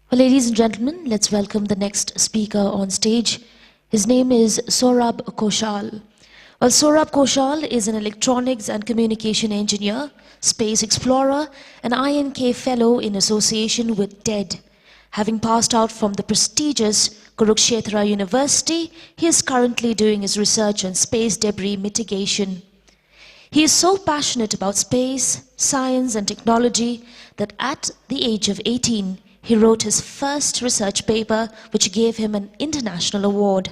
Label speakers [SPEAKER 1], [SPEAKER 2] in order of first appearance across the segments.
[SPEAKER 1] Well, ladies and gentlemen, let's welcome the next speaker on stage. His name is Sourabh Kaushal. Well, Sourabh Kaushal is an electronics and communication engineer, space explorer, and INK fellow in association with TED. Having passed out from the prestigious Kurukshetra University, he is currently doing his research on space debris mitigation. He is so passionate about space, science, and technology that at the age of 18, he wrote his first research paper, which gave him an international award.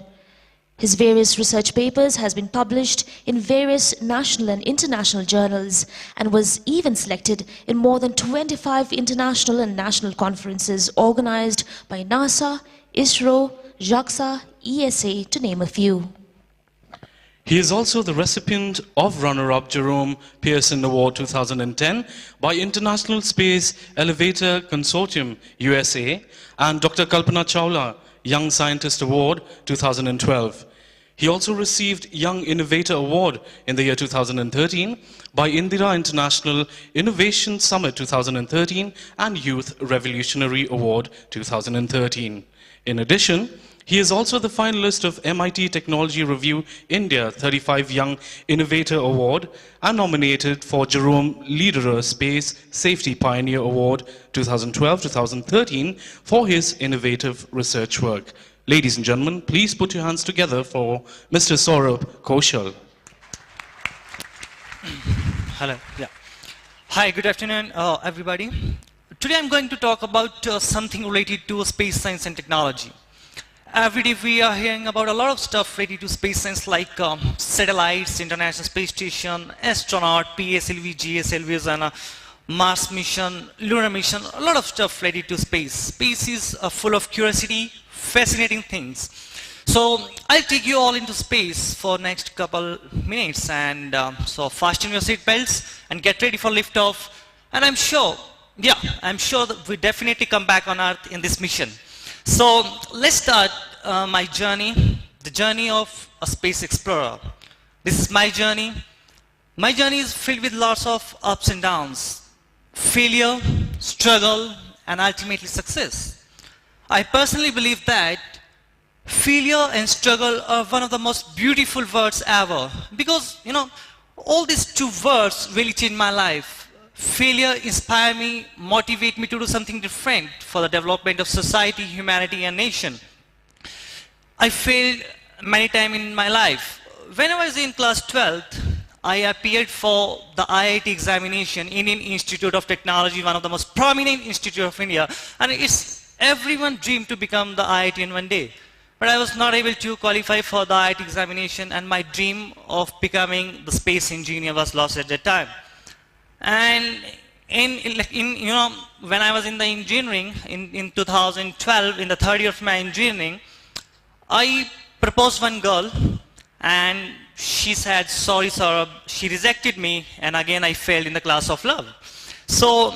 [SPEAKER 1] His various research papers has been published in various national and international journals and was even selected in more than 25 international and national conferences organized by NASA, ISRO, JAXA, ESA, to name a few.
[SPEAKER 2] He is also the recipient of runner-up Jerome Pearson Award 2010 by International Space Elevator Consortium, USA, and Dr. Kalpana Chawla Young Scientist Award 2012. He also received Young Innovator Award in the year 2013 by Indira International Innovation Summit 2013 and Youth Revolutionary Award 2013. In addition, he is also the finalist of MIT Technology Review India 35 Young Innovator Award and nominated for Jerome Lederer Space Safety Pioneer Award 2012-2013 for his innovative research work. Ladies and gentlemen, please put your hands together for Mr. Sourabh Kaushal.
[SPEAKER 3] Hello. Yeah. Hi, good afternoon, everybody. Today I'm going to talk about something related to space science and technology. Every day we are hearing about a lot of stuff related to space science like satellites, International Space Station, astronaut, PSLV, GSLVs, and Mars mission, lunar mission, a lot of stuff related to space. Space is full of curiosity, fascinating things. So I'll take you all into space for next couple minutes, and so fasten your seat belts and get ready for liftoff. And I'm sure that we definitely come back on Earth in this mission. So let's start my journey, the journey of a space explorer. This is my journey. My journey is filled with lots of ups and downs, failure, struggle, and ultimately success. I personally believe that failure and struggle are one of the most beautiful words ever, because, you know, all these two words really changed my life. Failure inspire me, motivate me to do something different for the development of society, humanity, and nation. I failed many times in my life. When I was in class 12th, I appeared for the IIT examination, Indian Institute of Technology, one of the most prominent institute of India, and it's everyone's dream to become the IITian one day. But I was not able to qualify for the IIT examination, and my dream of becoming the space engineer was lost at that time. And when I was in the engineering in 2012, in the third year of my engineering, I proposed one girl, and she said, "Sorry, Saurabh," she rejected me, and again I failed in the class of love. So,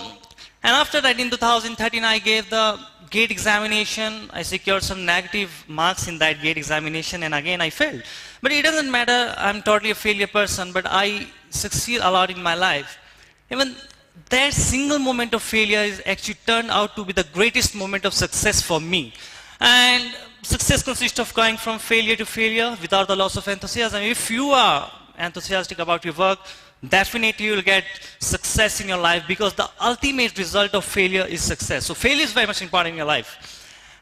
[SPEAKER 3] and after that in 2013, I gave the GATE examination. I secured some negative marks in that GATE examination, and again I failed. But it doesn't matter, I'm totally a failure person, but I succeed a lot in my life. Even that single moment of failure is actually turned out to be the greatest moment of success for me. And success consists of going from failure to failure without the loss of enthusiasm. If you are enthusiastic about your work, definitely you will get success in your life, because the ultimate result of failure is success. So failure is very much important in your life.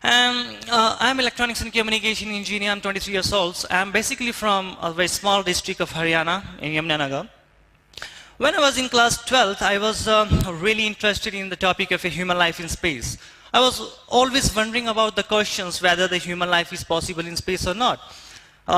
[SPEAKER 3] I'm electronics and communication engineer. I'm 23 years old. I'm basically from a very small district of Haryana in Yamunanagar. When I was in class 12th, I was really interested in the topic of a human life in space. I was always wondering about the questions whether the human life is possible in space or not.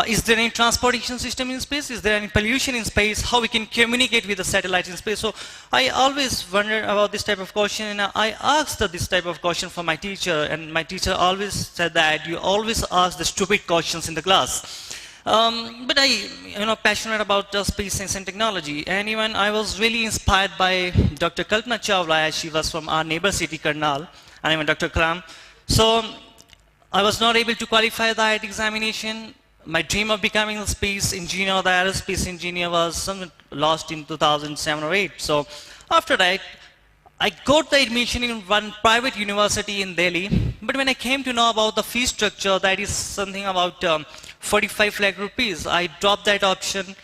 [SPEAKER 3] Is there any transportation system in space? Is there any pollution in space? How we can communicate with the satellites in space? So I always wondered about this type of question, and I asked this type of question from my teacher, and my teacher always said that you always ask the stupid questions in the class. But I, passionate about space science and technology, and even I was really inspired by Dr. Kalpana Chawla, as she was from our neighbor city, Karnal, and even Dr. Kram. So I was not able to qualify the IIT examination. My dream of becoming a space engineer, the aerospace engineer, was lost in 2007 or 8. So after that, I got the admission in one private university in Delhi, But when I came to know about the fee structure, that is something about 45 lakh rupees, I dropped that option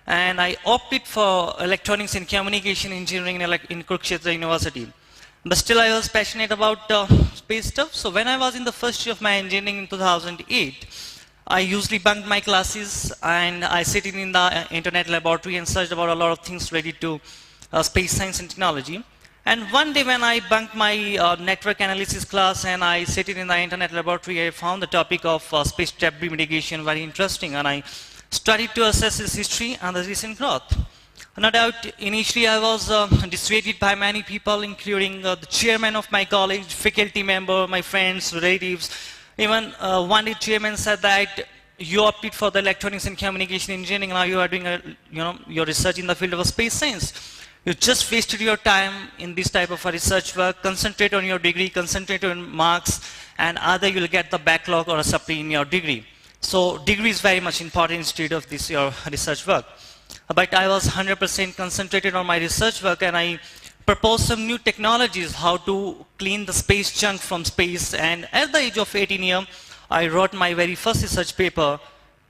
[SPEAKER 3] and I opted for electronics and communication engineering in Kurukshetra University. But still I was passionate about space stuff. So when I was in the first year of my engineering in 2008, I usually bunked my classes and I sit in the internet laboratory and searched about a lot of things related to space science and technology. And one day when I bunked my network analysis class and I sit in the internet laboratory, I found the topic of space debris mitigation very interesting, and I started to assess its history and the recent growth. No doubt, initially I was dissuaded by many people, including the chairman of my college, faculty member, my friends, relatives. Even one day chairman said that you opted for the electronics and communication engineering, now you are doing your research in the field of space science. You just wasted your time in this type of a research work. Concentrate on your degree, concentrate on marks, and either you will get the backlog or a supply in your degree. So degree is very much important instead of this your research work. But I was 100% concentrated on my research work, and I proposed some new technologies, how to clean the space junk from space. And at the age of 18 years, I wrote my very first research paper.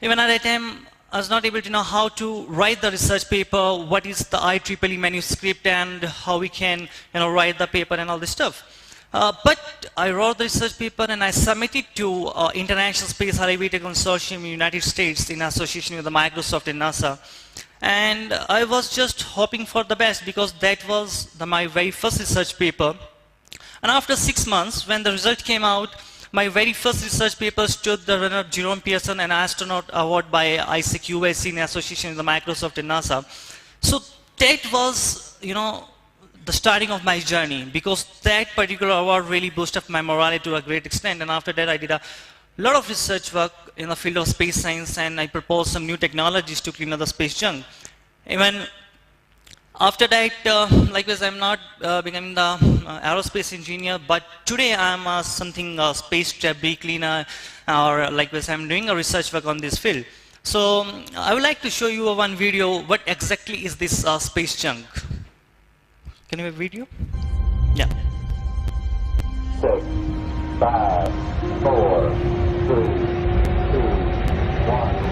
[SPEAKER 3] Even at that time, I was not able to know how to write the research paper, what is the IEEE manuscript, and how we can write the paper and all this stuff. But I wrote the research paper and I submitted to International Space Elevator Consortium in the United States in association with the Microsoft and NASA. And I was just hoping for the best because that was my very first research paper. And after 6 months, when the result came out, my very first research paper stood the runner-up Jerome Pearson, an astronaut award by ISEC USA in association with the Microsoft and NASA. So that was, the starting of my journey, because that particular award really boosted my morale to a great extent. And after that, I did a lot of research work in the field of space science, and I proposed some new technologies to clean up the space junk. Even after that, likewise, I'm not becoming the aerospace engineer, but today I'm something space debris cleaner, or likewise, I'm doing a research work on this field. So I would like to show you one video. What exactly is this space junk? Can you have a video? Yeah.
[SPEAKER 4] 6, 5, 4, 3, 2, 1.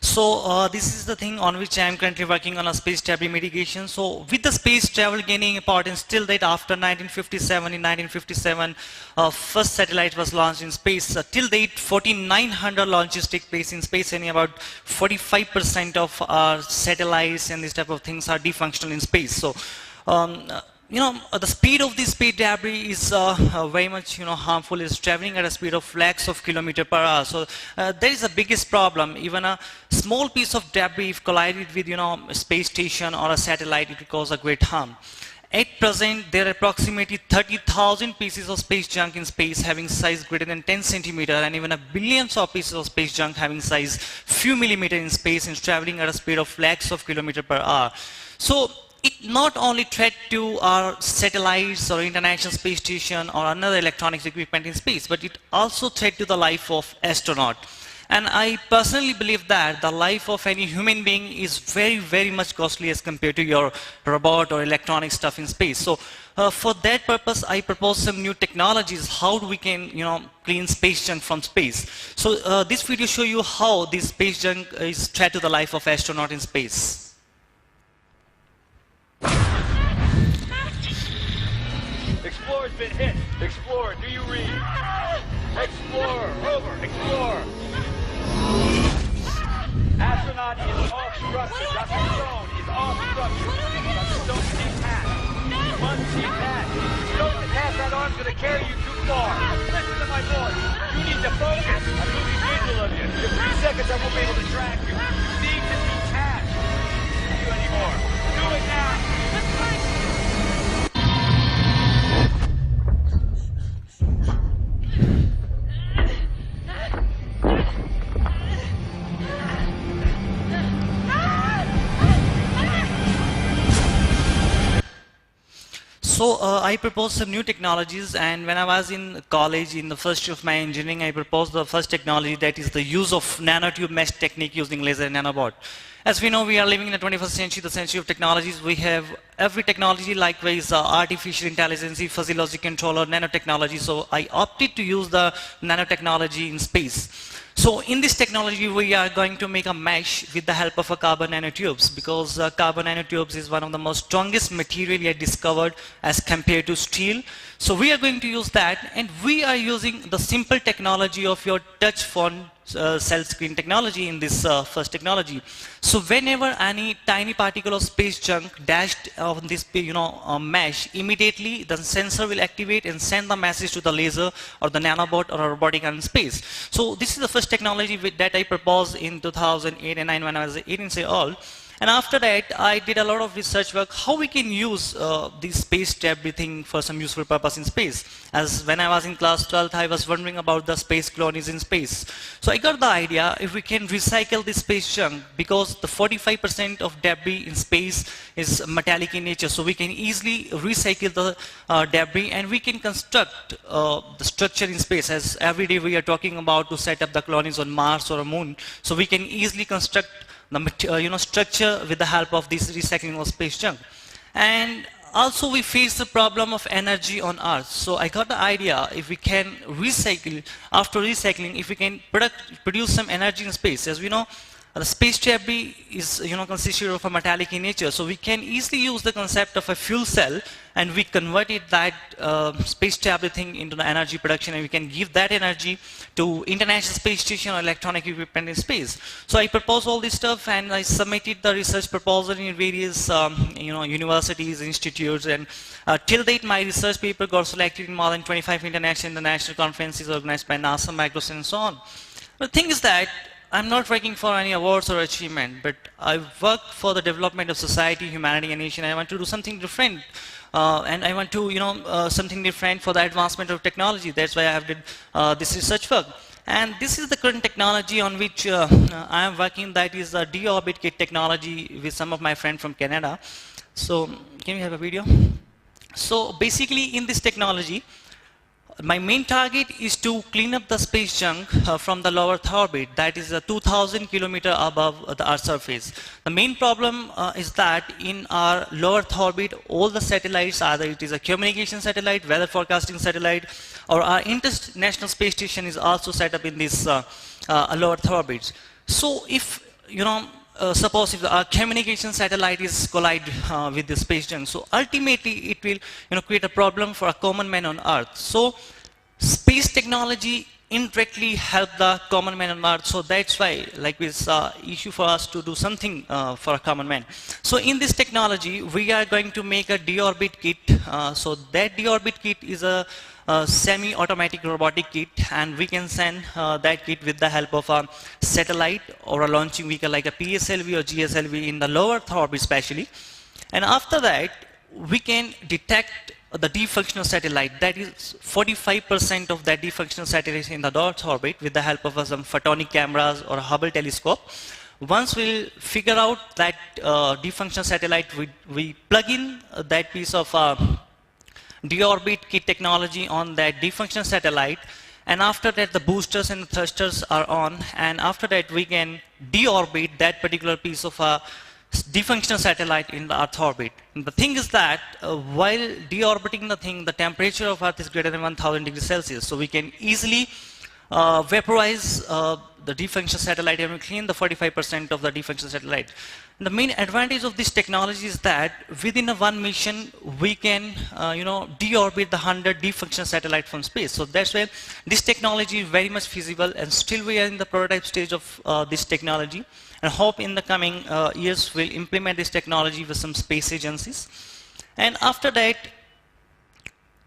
[SPEAKER 3] So this is the thing on which I am currently working on, a space debris mitigation. So with the space travel gaining importance, till date after 1957, in 1957, first satellite was launched in space. Till date, 4,900 launches take place in space, and about 45% of our satellites and these type of things are defunctional in space. So the speed of this space debris is very much harmful. It's traveling at a speed of lakhs of kilometers per hour. So there is the biggest problem. Even a small piece of debris, if collided with a space station or a satellite, it will cause a great harm. At present, there are approximately 30,000 pieces of space junk in space having size greater than 10 centimeters, and even a billions of pieces of space junk having size few millimeters in space and traveling at a speed of lakhs of kilometers per hour. So it not only threat to our satellites or International Space Station or another electronics equipment in space, but it also threat to the life of astronaut. And I personally believe that the life of any human being is very, very much costly as compared to your robot or electronic stuff in space. So for that purpose, I propose some new technologies, how we can, clean space junk from space. So this video show you how this space junk is threat to the life of astronaut in space.
[SPEAKER 5] Explorer's been hit. Explorer, do you read? Explorer, over. Explorer. Astronaut is off structure. Dr. Stone is off structure. Dr. Stone, detach. Must detach. You don't detach, that arm's going to carry you too far. Listen to my voice. You need to focus. I'm losing visual of you. In 3 seconds, I won't be able to track you. You need to detach. Can't do anymore. Do it now.
[SPEAKER 3] So I proposed some new technologies, and when I was in college in the first year of my engineering, I proposed the first technology, that is the use of nanotube mesh technique using laser and nanobot. As we know, we are living in the 21st century, the century of technologies. We have every technology, likewise artificial intelligence, fuzzy logic controller, nanotechnology. So I opted to use the nanotechnology in space. So in this technology, we are going to make a mesh with the help of a carbon nanotubes, because carbon nanotubes is one of the most strongest material yet discovered as compared to steel. So we are going to use that, and we are using the simple technology of your touch phone cell screen technology in this first technology. So whenever any tiny particle of space junk dashed on this mesh, immediately the sensor will activate and send the message to the laser or the nanobot or a robotic arm in space. So this is the first technology that I proposed in 2008 and 9 when I was 18 years old. And after that, I did a lot of research work, how we can use this space debris thing for some useful purpose in space. As when I was in class 12th, I was wondering about the space colonies in space. So I got the idea, if we can recycle this space junk, because the 45% of debris in space is metallic in nature, so we can easily recycle the debris, and we can construct the structure in space. As every day we are talking about to set up the colonies on Mars or a moon, so we can easily construct the structure with the help of this recycling of space junk. And also we face the problem of energy on Earth. So I got the idea, if we can recycle, after recycling, if we can produce some energy in space. As we know, the space debris is consisted of a metallic in nature, so we can easily use the concept of a fuel cell, and we converted that space debris thing into the energy production, and we can give that energy to International Space Station or electronic equipment in space. So I proposed all this stuff, and I submitted the research proposal in various universities, institutes, and till date my research paper got selected in more than 25 international conferences organized by NASA, Maglev Train, and so on. But the thing is that I'm not working for any awards or achievement, but I work for the development of society, humanity, and nation. I want to do something different, and I want to, something different for the advancement of technology. That's why I have did this research work. And this is the current technology on which I am working. That is a deorbit kit technology with some of my friends from Canada. So can we have a video? So basically, in this technology, my main target is to clean up the space junk from the low Earth orbit, that is 2,000 kilometers above the Earth's surface. The main problem is that in our low Earth orbit, all the satellites, either it is a communication satellite, weather forecasting satellite, or our International Space Station is also set up in this low Earth orbit. So if, suppose if our communication satellite is collide with the space junk, so ultimately it will create a problem for a common man on Earth. So space technology indirectly help the common man on Earth. So that's why it's issue for us to do something for a common man. So in this technology, we are going to make a deorbit kit. So that deorbit kit is a semi-automatic robotic kit, and we can send that kit with the help of a satellite or a launching vehicle like a PSLV or GSLV in the lower Earth orbit especially. And after that, we can detect the defunctional satellite, that is 45% of that defunctional satellite in the Earth orbit with the help of some photonic cameras or a Hubble telescope. Once we'll figure out that defunctional satellite, we plug in that piece of deorbit kit technology on that defunctional satellite, and after that the boosters and the thrusters are on, and after that we can deorbit that particular piece of defunctional satellite in the Earth orbit. And the thing is that while deorbiting the thing, the temperature of Earth is greater than 1000 degrees Celsius, so we can easily vaporize the defunctional satellite and we clean the 45% of the defunctional satellite. And the main advantage of this technology is that within a one mission we can deorbit the 100 defunctional satellite from space. So that's why this technology is very much feasible, and still we are in the prototype stage of this technology, and hope in the coming years we'll implement this technology with some space agencies. And after that,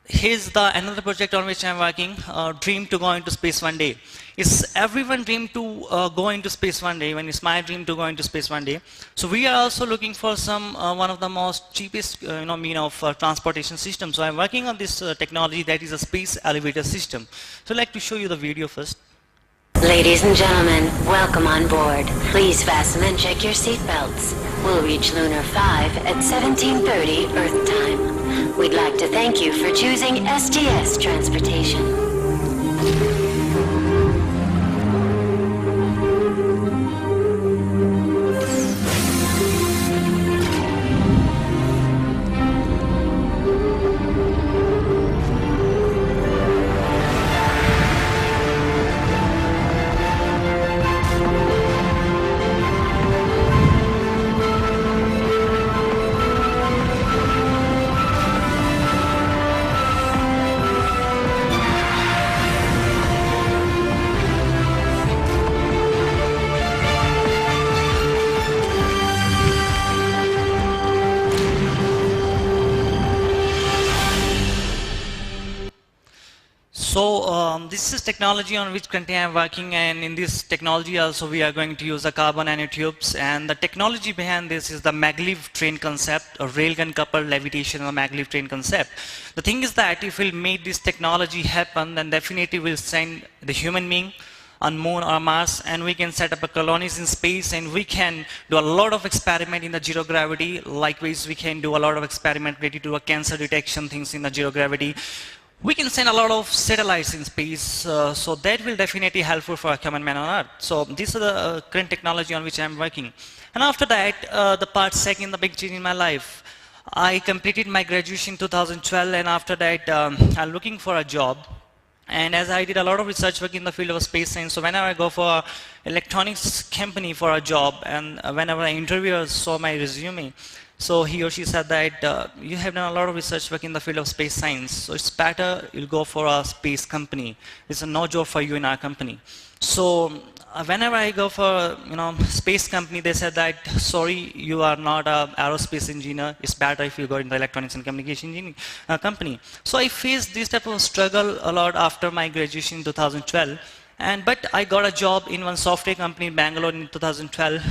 [SPEAKER 3] here's another project on which I'm working, dream to go into space one day. Is everyone dream to go into space one day? When it's my dream to go into space one day. So we are also looking for some one of the most cheapest mean of transportation system. So I'm working on this technology that is a space elevator system. So I'd like to show you the video first.
[SPEAKER 6] Ladies and gentlemen, welcome on board. Please fasten and check your seatbelts. We'll reach Lunar 5 at 17:30 Earth time. We'd like to thank you for choosing STS Transportation.
[SPEAKER 3] So this is technology on which currently I am working, and in this technology also we are going to use the carbon nanotubes, and the technology behind this is the Maglev Train concept, or railgun coupled levitation, or Maglev Train concept. The thing is that if we'll make this technology happen, then definitely we'll send the human being on Moon or Mars, and we can set up a colonies in space, and we can do a lot of experiment in the zero gravity. Likewise, we can do a lot of experiment related to a cancer detection things in the zero gravity. We can send a lot of satellites in space, so that will definitely helpful for a common man on Earth. So this is the current technology on which I'm working. And after that, the part second, the big change in my life. I completed my graduation in 2012, and after that, I'm looking for a job. And as I did a lot of research work in the field of space science, so whenever I go for an electronics company for a job, and whenever an interviewer saw my resume, so he or she said that you have done a lot of research work in the field of space science, so it's better you'll go for a space company. It's no job for you in our company. So whenever I go for space company, they said that sorry, you are not an aerospace engineer. It's better if you go in the electronics and communication engineering company. So I faced this type of struggle a lot after my graduation in 2012. But I got a job in one software company in Bangalore in 2012.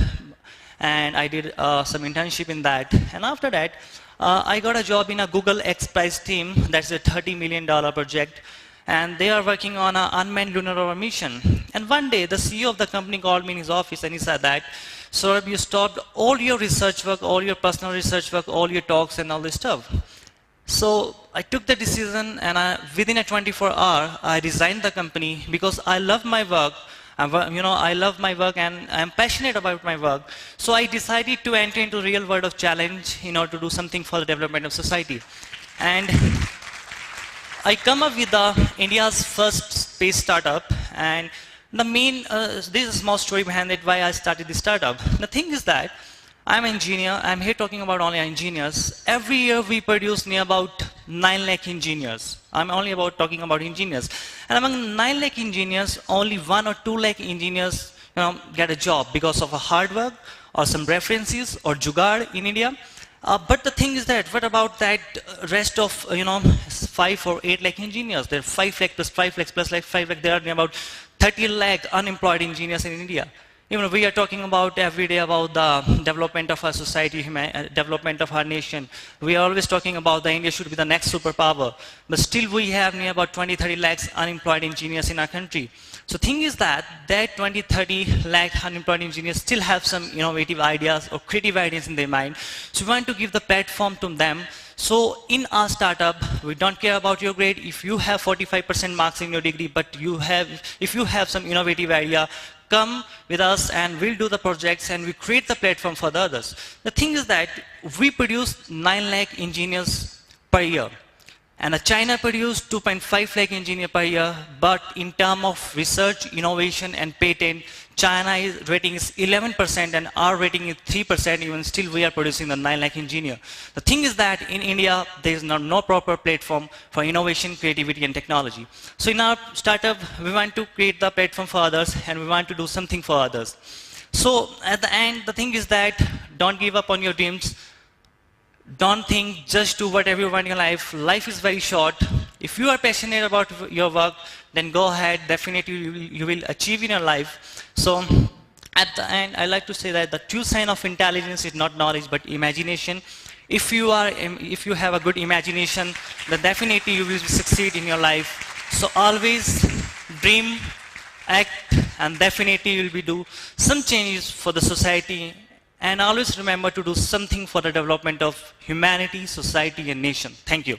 [SPEAKER 3] And I did some internship in that. And after that, I got a job in a Google XPrize team. That's a $30 million project. And they are working on an unmanned lunar rover mission. And one day, the CEO of the company called me in his office and he said that, Saurabh, you stopped all your research work, all your personal research work, all your talks and all this stuff. So I took the decision, and within a 24-hour, I resigned the company because I love my work. I love my work and I'm passionate about my work. So I decided to enter into real world of challenge in order to do something for the development of society. And I come up with India's first space startup, and the main, this is a small story behind it, why I started this startup. The thing is that I'm an engineer. I'm here talking about only engineers. Every year we produce near about 9 lakh engineers. I'm only talking about engineers. And among 9 lakh engineers, only 1 or 2 lakh engineers get a job because of a hard work or some references or jugaad in India. But the thing is that, what about that rest of 5 or 8 lakh engineers? There are 5 lakh plus 5 lakh plus like 5 lakh. There are about 30 lakh unemployed engineers in India. we are talking about every day about the development of our society, development of our nation. We are always talking about the India should be the next superpower. But still we have near about 20-30 lakhs unemployed engineers in our country. So thing is that 20-30 lakh unemployed engineers still have some innovative ideas or creative ideas in their mind. So we want to give the platform to them. So in our startup, we don't care about your grade. If you have 45% marks in your degree, but if you have some innovative idea, come with us and we'll do the projects and we create the platform for the others. The thing is that we produce 9 lakh engineers per year. And China produced 2.5 lakh engineers per year, but in terms of research, innovation and patent, China's rating is 11% and our rating is 3%, even still we are producing the 9 lakh engineer. The thing is that in India, there is no proper platform for innovation, creativity and technology. So in our startup, we want to create the platform for others and we want to do something for others. So at the end, the thing is that don't give up on your dreams. Don't think, just do whatever you want in your life. Life is very short. If you are passionate about your work, then go ahead. Definitely you will achieve in your life. So at the end, I like to say that the true sign of intelligence is not knowledge, but imagination. If you have a good imagination, then definitely you will succeed in your life. So always dream, act, and definitely you will do some changes for the society. And always remember to do something for the development of humanity, society, and nation. Thank you.